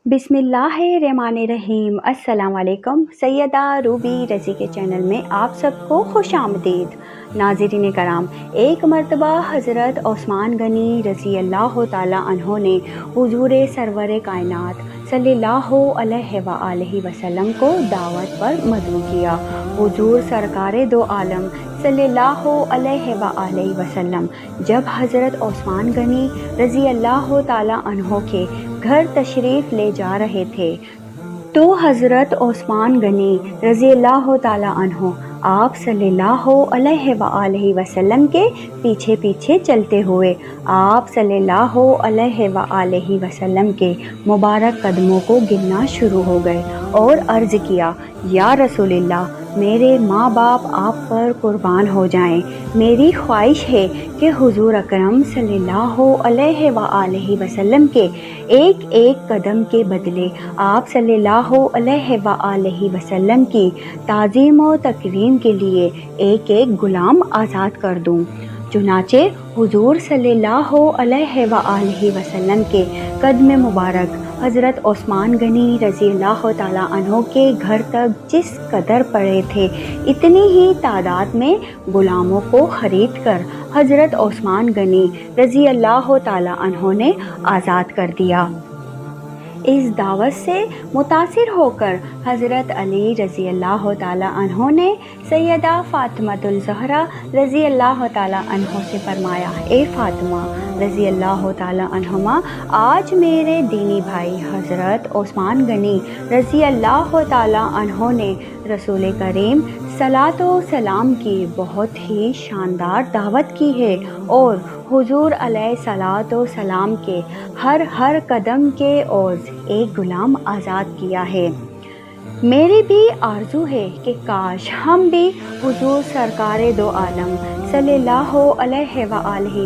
बिस्मिल्लाहिर्रहमानिर्रहीम। अस्सलाम वालेकुम। सैयदा रूबी रज़ी के चैनल में आप सबको खुश आमदीद। नाज़रीन कराम, एक मरतबा हज़रत ओस्मान गनी रज़ी अल्लाह ताला अन्हो ने हुज़ूर सरवर कायनात सल्लल्लाहु अलैहि वसल्लम को दावत पर मदऊ किया। हुज़ूर सरकार दो आलम सल्लल्लाहु अलैहि वसल्लम जब हज़रत ओस्मान गनी रज़ी अल्लाह ताला अन्हो के घर तशरीफ़ ले जा रहे थे तो हज़रत ओस्मान गनी रज़ी अल्लाह ताला अन्हो आप सल्लल्लाहु अलैहि वसल्लम के पीछे पीछे चलते हुए आप सल्लल्लाहु अलैहि वसल्लम के मुबारक कदमों को गिनना शुरू हो गए और अर्ज़ किया, या रसूलल्लाह, मेरे माँ बाप आप पर कुर्बान हो जाएं। मेरी ख्वाहिश है कि हुज़ूर अकरम सल्लल्लाहु अलैहि वसल्लम के एक एक कदम के बदले आप सल्लल्लाहु अलैहि वसल्लम की ताज़ीम व तकरीम के लिए एक एक ग़ुलाम आज़ाद कर दूँ। चुनाचे हुज़ूर सल्लल्लाहु अलैहि वसल्लम के कदम मुबारक हज़रत ओस्मान गनी रज़ी अल्लाह ताला अन्हो के घर तक जिस कदर पड़े थे, इतनी ही तादाद में ग़ुलामों को ख़रीद कर हज़रत ओस्मान गनी रज़ी अल्लाह ताला अन्हो ने आज़ाद कर दिया। इस दावत से मुतासिर होकर हज़रत अली रज़ी अल्लाह ताला अन्हो ने सैयदा फ़ातिमातुल ज़हरा रज़ी अल्लाह ताला अन्हो से फरमाया, ए फ़ातिमा रज़ी अल्लाह ताला अन्हुमा, आज मेरे दीनी भाई हज़रत ओस्मान गनी रज़ी अल्लाह ताला अन्हो ने रसूल करीम सलातो सलाम की बहुत ही शानदार दावत की है और हुज़ूर अलैहिस्सलातो सलाम के हर कदम के ओज़ एक ग़ुलाम आज़ाद किया है। मेरी भी आरज़ू है कि काश हम भी हुज़ूर सरकार दो आलम सल्लल्लाहु अलैहि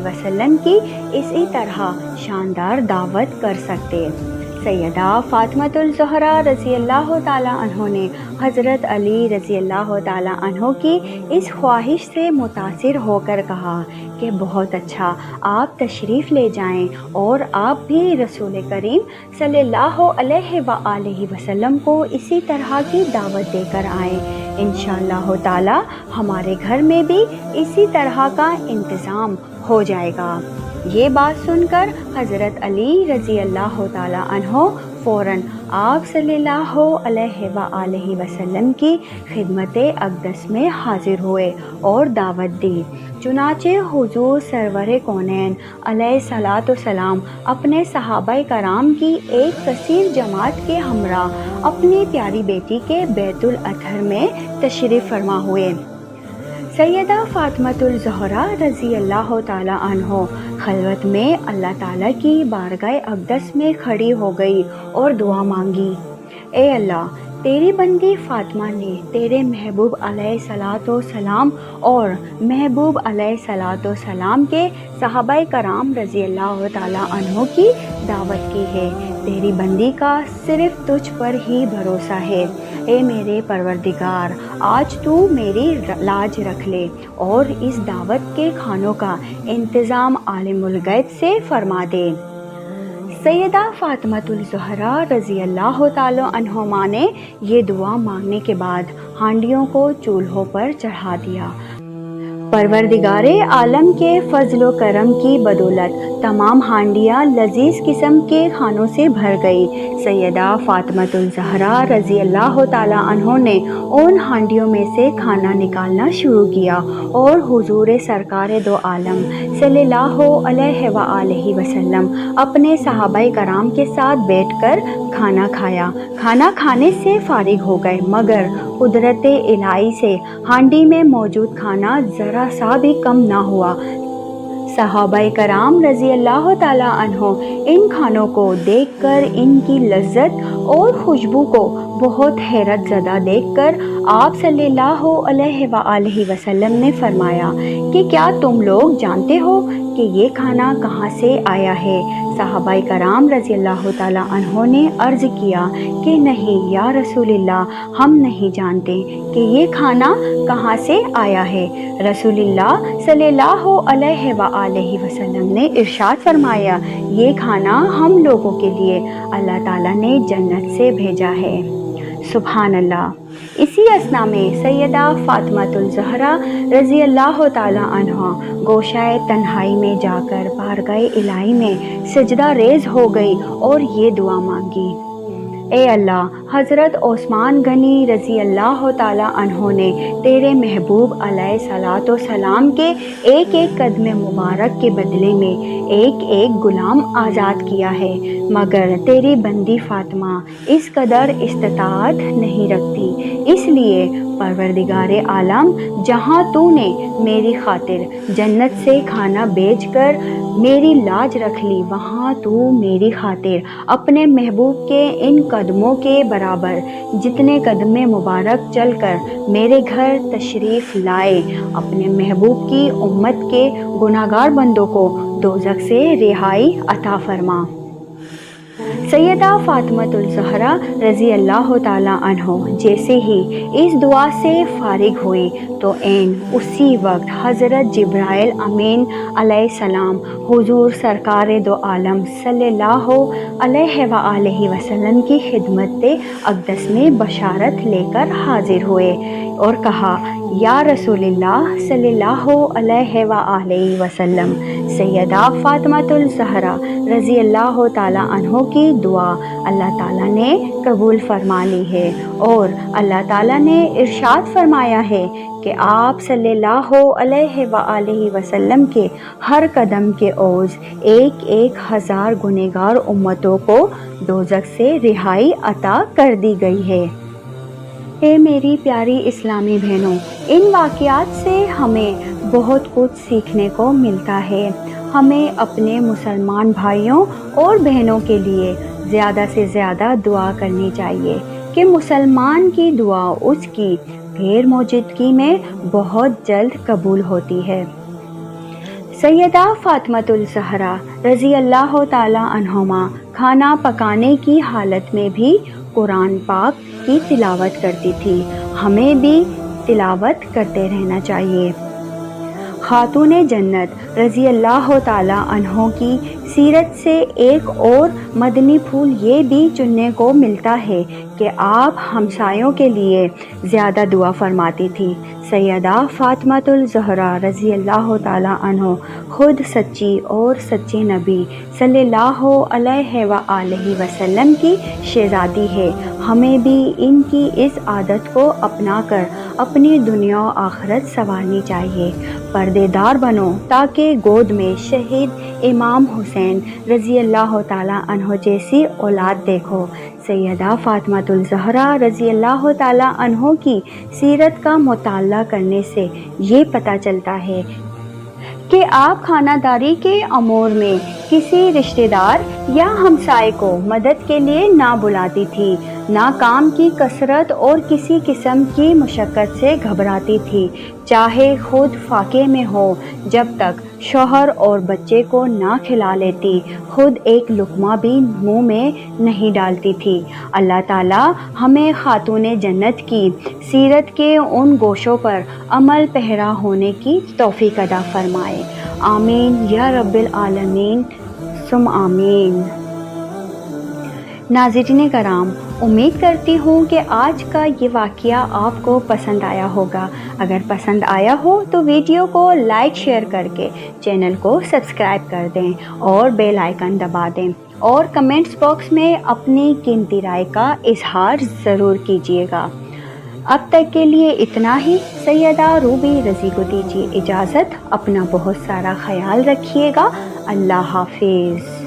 वसल्लम की इसी तरह शानदार दावत कर सकते। सैयदा फ़ातिमातुल ज़हरा रज़ी अल्लाह ताला अन्हो ने हज़रत अली रज़ी अल्लाह ताला अन्हो की इस ख्वाहिश से मुतासिर होकर कहा कि बहुत अच्छा, आप तशरीफ़ ले जाएं और आप भी रसूल करीम सल्लल्लाहु अलैहि वसल्लम को इसी तरह की दावत देकर आएँ। इंशाअल्लाह ताला हमारे घर में भी इसी तरह का इंतज़ाम हो जाएगा। ये बात सुनकर हज़रत अली रज़ी अल्लाह ताला अन्हो फ़ौरन आप सल्लल्लाहु अलैहि वसल्लम की खिदमत अक़दस में हाज़िर हुए और दावत दी। चुनाचे हुज़ूर सरवर कौनैन अलैहिस्सलातु सलाम अपने सहाबाए कराम की एक कसीर जमात के हमरा अपनी प्यारी बेटी के बैतुल अतहर में तशरीफ़ फरमा हुए। सैयदा फ़ातिमातुल ज़हरा रज़ी अल्लाह ताला अन्हो खलवत में अल्लाह ताला की बारगाह अक़दस में खड़ी हो गई और दुआ मांगी, ए अल्लाह, तेरी बंदी फ़ातिमा ने तेरे महबूब अलैहिस्सलातु सलाम और महबूब अलैहिस्सलातु सलाम के सहाबाए कराम रज़ी अल्लाह ताला अन्हो की दावत की है। तेरी बंदी का सिर्फ़ तुझ पर ही भरोसा है। ए मेरे परवरदिगार, आज तू मेरी लाज रख ले और इस दावत के खानों का इंतज़ाम आलिमुल गैब से फरमा दे। सैयदा फ़ातिमातुल ज़हरा रज़ी अल्लाह ताला अन्हुमा ने ये दुआ मांगने के बाद हांडियों को चूल्हों पर चढ़ा दिया। परवरदिगारे आलम के फ़ज़्ल व करम की बदौलत तमाम हांडियाँ लजीज़ किस्म के खानों से भर गई। सैयदा फ़ातिमातुल ज़हरा रज़ी अल्लाह ताला अन्हो ने उन हांडियों में से खाना निकालना शुरू किया और हुज़ूर सरकार दो आलम सल्लल्लाहु अलैहि वसल्लम अपने सहाबाए कराम के साथ बैठकर खाना खाया। खाना खाने से फारिग हो गए, मगर कुदरत इलाही से हांडी में मौजूद खाना ज़रा सा भी कम ना हुआ। सहाबाए कराम रज़ी अल्लाह ताला अन्हो इन खानों को देखकर इनकी लज्जत और खुशबू को बहुत हैरत ज़दा देखकर आप सल्लल्लाहु अलैहि वसल्लम ने फरमाया कि क्या तुम लोग जानते हो کہ یہ کھانا کہاں سے آیا ہے۔ صحابہ کرام رضی اللہ تعالیٰ عنہ نے عرض کیا کہ نہیں یا رسول اللہ، ہم نہیں جانتے کہ یہ کھانا کہاں سے آیا ہے۔ رسول اللہ صلی اللہ علیہ وآلہ وسلم نے ارشاد فرمایا، یہ کھانا ہم لوگوں کے لیے اللہ تعالیٰ نے جنت سے بھیجا ہے۔ سبحان اللہ۔ اسی اثنا میں سیدہ فاطمہ الزہرا رضی اللہ تعالیٰ عنہ گوشۂ تنہائی میں جا کر بارگاہ الہی میں سجدہ ریز ہو گئی اور یہ دعا مانگی، اے اللہ، حضرت عثمان غنی رضی اللہ تعالیٰ عنہ نے تیرے محبوب علیہ الصلاۃ والسلام کے ایک ایک قدم مبارک کے بدلے میں ایک ایک غلام آزاد کیا ہے، مگر تیری بندی فاطمہ اس قدر استطاعت نہیں رکھتی، اس لیے پروردگار عالم، جہاں تو نے میری خاطر جنت سے کھانا بیچ کر میری لاج رکھ لی، وہاں تو میری خاطر اپنے محبوب کے ان قدموں کے برابر جتنے قدم مبارک چل کر میرے گھر تشریف لائے، اپنے محبوب کی امت کے گناہگار بندوں کو دوزخ سے رہائی عطا فرما۔ سیدہ فاطمہ الزہرا رضی اللہ تعالیٰ عنہ جیسے ہی اس دعا سے فارغ ہوئی تو عین اسی وقت حضرت جبرائیل امین علیہ السلام حضور سرکار دو عالم صلی اللہ علیہ وآلہ وسلم کی خدمت اقدس میں بشارت لے کر حاضر ہوئے اور کہا، یا رسول اللہ صلی اللہ علیہ وآلہ وسلم، سیدہ فاطمہ الزہرا رضی اللہ تعالیٰ عنہ کی دعا اللہ تعالیٰ نے قبول فرما لی ہے، اور اللہ تعالیٰ نے ارشاد فرمایا ہے کہ آپ صلی اللہ علیہ وآلہ وسلم کے ہر قدم کے عوض ایک ایک ہزار گنہگار امتوں کو دوزخ سے رہائی عطا کر دی گئی ہے۔ اے میری پیاری اسلامی بہنوں، ان واقعات سے ہمیں بہت کچھ سیکھنے کو ملتا ہے۔ ہمیں اپنے مسلمان بھائیوں اور بہنوں کے لیے زیادہ سے زیادہ دعا کرنی چاہیے کہ مسلمان کی دعا اس کی غیر موجودگی میں بہت جلد قبول ہوتی ہے۔ سیدہ فاطمہ الزہرا رضی اللہ تعالیٰ عنہما کھانا پکانے کی حالت میں بھی قرآن پاک کی تلاوت کرتی تھی، ہمیں بھی تلاوت کرتے رہنا چاہیے۔ خاتون جنت رضی اللہ تعالیٰ عنہ کی سیرت سے ایک اور مدنی پھول یہ بھی چننے کو ملتا ہے کہ آپ ہمسایوں کے لیے زیادہ دعا فرماتی تھی۔ سیدہ فاطمہ الزہرا رضی اللہ تعالیٰ عنہ خود سچی اور سچے نبی صلی اللہ علیہ وآلہ وسلم کی شہزادی ہے۔ ہمیں بھی ان کی اس عادت کو اپنا کر اپنی دنیا و آخرت سنوارنی چاہیے۔ پردے دار بنو تاکہ گود میں شہید امام حسین رضی اللہ تعالیٰ عنہ جیسی اولاد دیکھو۔ سیدہ فاطمہ الزہرا رضی اللہ تعالیٰ عنہ کی سیرت کا مطالعہ کرنے سے یہ پتہ چلتا ہے کہ آپ خانہ داری کے امور میں کسی رشتہ دار یا ہمسائے کو مدد کے لیے نہ بلاتی تھی، نہ کام کی کثرت اور کسی قسم کی مشقت سے گھبراتی تھی، چاہے خود فاقے میں ہو، جب تک شوہر اور بچے کو نہ کھلا لیتی، خود ایک لقمہ بھی منہ میں نہیں ڈالتی تھی۔ اللہ تعالیٰ ہمیں خاتون جنت کی سیرت کے ان گوشوں پر عمل پیرا ہونے کی توفیق عطا فرمائے۔ آمین یا رب العالمین ثم آمین۔ ناظرین کرام، امید کرتی ہوں کہ آج کا یہ واقعہ آپ کو پسند آیا ہوگا۔ اگر پسند آیا ہو تو ویڈیو کو لائک شیئر کر کے چینل کو سبسکرائب کر دیں اور بیل آئیکن دبا دیں، اور کمنٹس باکس میں اپنی قیمتی رائے کا اظہار ضرور کیجیے گا۔ اب تک کے لیے اتنا ہی۔ سیدہ روبی رضی کو دیجیے اجازت۔ اپنا بہت سارا خیال رکھیے گا۔ اللہ حافظ۔